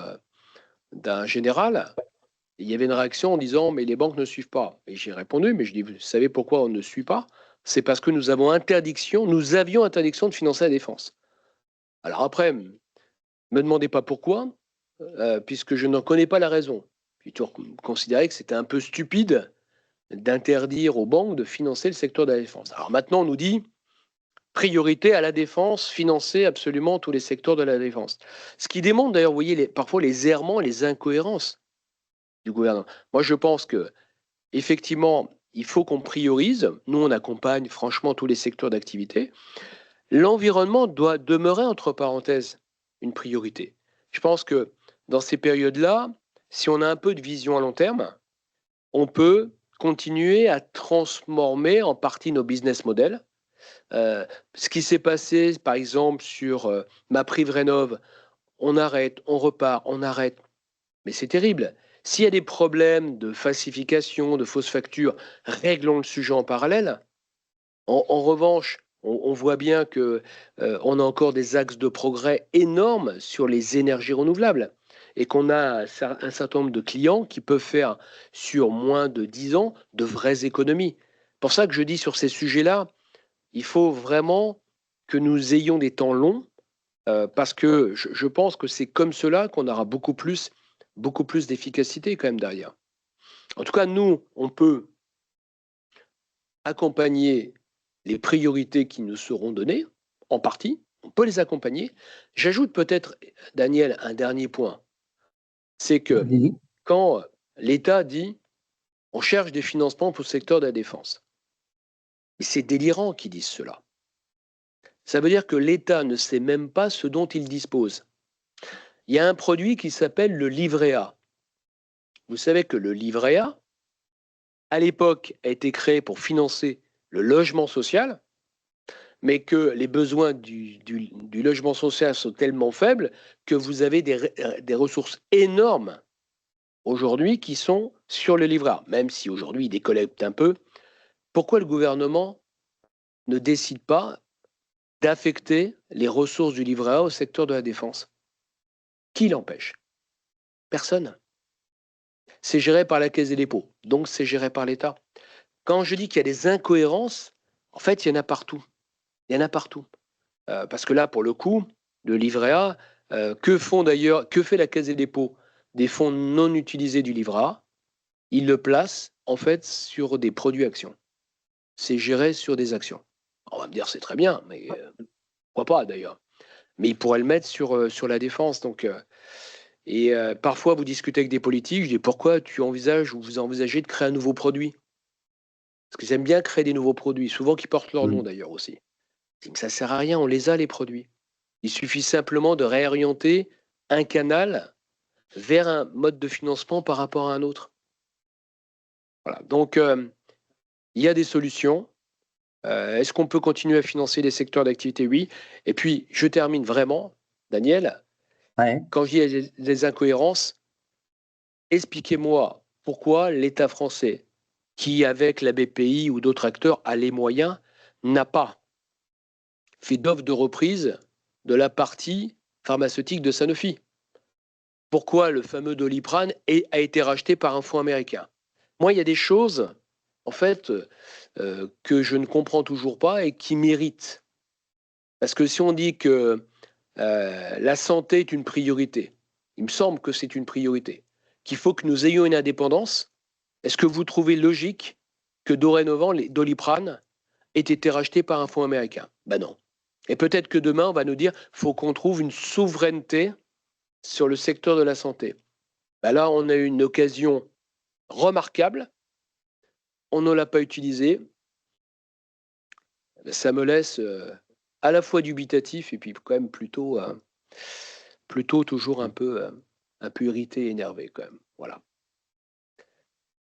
d'un général. Il y avait une réaction en disant « mais les banques ne suivent pas ». Et j'ai répondu « mais je dis, vous savez pourquoi on ne suit pas? C'est parce que nous avions interdiction de financer la défense ». Alors après, me demandez pas pourquoi, puisque je n'en connais pas la raison. J'ai toujours considéré que c'était un peu stupide d'interdire aux banques de financer le secteur de la défense. Alors maintenant, on nous dit priorité à la défense, financer absolument tous les secteurs de la défense. Ce qui démontre d'ailleurs, vous voyez, parfois les errements, les incohérences du gouvernement. Moi, je pense que effectivement, il faut qu'on priorise. Nous, on accompagne franchement tous les secteurs d'activité. L'environnement doit demeurer, entre parenthèses, une priorité. Je pense que dans ces périodes-là, si on a un peu de vision à long terme, on peut continuer à transformer en partie nos business models. Ce qui s'est passé, par exemple, sur MaPrimeRénov', on arrête, on repart, on arrête. Mais c'est terrible. S'il y a des problèmes de falsification, de fausses factures, réglons le sujet en parallèle. En revanche, on voit bien que on a encore des axes de progrès énormes sur les énergies renouvelables et qu'on a un certain nombre de clients qui peuvent faire sur moins de 10 ans de vraies économies. Pour ça que je dis sur ces sujets-là, il faut vraiment que nous ayons des temps longs parce que je pense que c'est comme cela qu'on aura beaucoup plus d'efficacité quand même derrière. En tout cas, nous, on peut accompagner les priorités qui nous seront données, en partie, on peut les accompagner. J'ajoute peut-être, Daniel, un dernier point. C'est que quand l'État dit on cherche des financements pour le secteur de la défense, et c'est délirant qu'ils disent cela. Ça veut dire que l'État ne sait même pas ce dont il dispose. Il y a un produit qui s'appelle le livret A. Vous savez que le livret A, à l'époque, a été créé pour financer le logement social, mais que les besoins du logement social sont tellement faibles que vous avez des ressources énormes aujourd'hui qui sont sur le livret A, même si aujourd'hui il décollecte un peu. Pourquoi le gouvernement ne décide pas d'affecter les ressources du livret A au secteur de la défense? Qui l'empêche? Personne. C'est géré par la Caisse des dépôts, donc c'est géré par l'État. Quand je dis qu'il y a des incohérences, en fait, il y en a partout. Il y en a partout. Parce que là, pour le coup, le livret A, que fait la Caisse des dépôts? Des fonds non utilisés du livret A, ils le placent en fait sur des produits actions. C'est géré sur des actions. On va me dire c'est très bien, mais pourquoi pas d'ailleurs? Mais ils pourraient le mettre sur la défense. Donc, parfois, vous discutez avec des politiques, je dis pourquoi vous envisagez de créer un nouveau produit? Parce qu'ils aiment bien créer des nouveaux produits, souvent qui portent leur nom d'ailleurs aussi. Mais ça ne sert à rien, on les a les produits. Il suffit simplement de réorienter un canal vers un mode de financement par rapport à un autre. Voilà. Donc, il y a des solutions. Est-ce qu'on peut continuer à financer les secteurs d'activité? Oui. Et puis, je termine vraiment. Daniel, Ouais. quand il y a des incohérences, expliquez-moi pourquoi l'État français, qui avec la BPI ou d'autres acteurs a les moyens, n'a pas fait d'offre de reprise de la partie pharmaceutique de Sanofi. Pourquoi le fameux Doliprane a été racheté par un fonds américain? Moi, il y a des choses, en fait, que je ne comprends toujours pas et qui méritent. Parce que si on dit que la santé est une priorité, il me semble que c'est une priorité, qu'il faut que nous ayons une indépendance, est-ce que vous trouvez logique que dorénavant, les Doliprane aient été rachetés par un fonds américain? Ben non. Et peut-être que demain, on va nous dire qu'il faut qu'on trouve une souveraineté sur le secteur de la santé. Ben là, on a eu une occasion remarquable, on ne l'a pas utilisée. Ça me laisse à la fois dubitatif et puis quand même plutôt toujours un peu irrité, énervé quand même. Voilà. En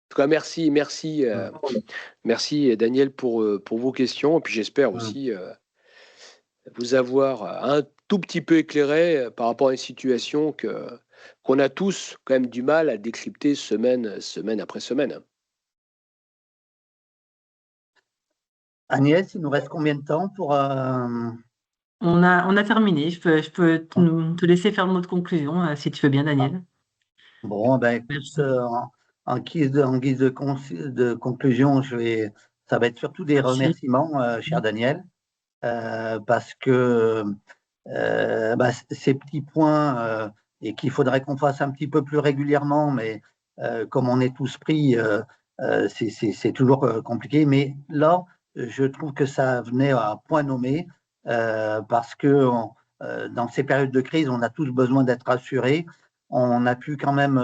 tout cas, merci Daniel pour vos questions. Et puis j'espère aussi vous avoir un tout petit peu éclairé par rapport à une situation qu'on a tous quand même du mal à décrypter semaine après semaine. Agnès, il nous reste combien de temps pour... On a terminé. Je peux te laisser faire le mot de conclusion, si tu veux bien, Daniel. Bon, ben écoute, Merci. en guise de conclusion, ça va être surtout des Merci. remerciements, cher Daniel, parce que ces petits points et qu'il faudrait qu'on fasse un petit peu plus régulièrement, mais comme on est tous pris, c'est toujours compliqué. Mais là, je trouve que ça venait à point nommé parce que dans ces périodes de crise, on a tous besoin d'être rassurés. On a pu quand même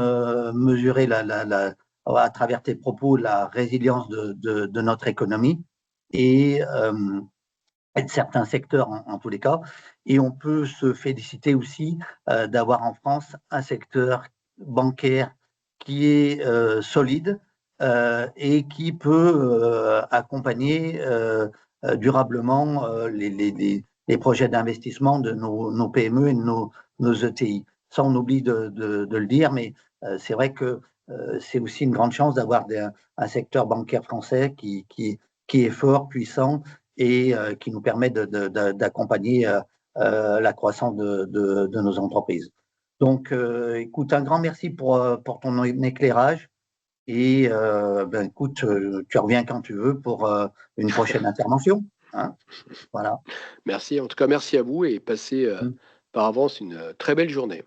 mesurer à travers tes propos la résilience de notre économie et de certains secteurs en tous les cas. Et on peut se féliciter aussi d'avoir en France un secteur bancaire qui est solide et qui peut accompagner durablement les projets d'investissement de nos PME et de nos ETI. Ça, on oublie de le dire, mais c'est vrai que c'est aussi une grande chance d'avoir un secteur bancaire français qui est fort, puissant et qui nous permet d'accompagner la croissance de nos entreprises. Donc, écoute, un grand merci pour ton éclairage et écoute, tu reviens quand tu veux pour une prochaine intervention. Hein, voilà. Merci, en tout cas merci à vous et passez par avance une très belle journée.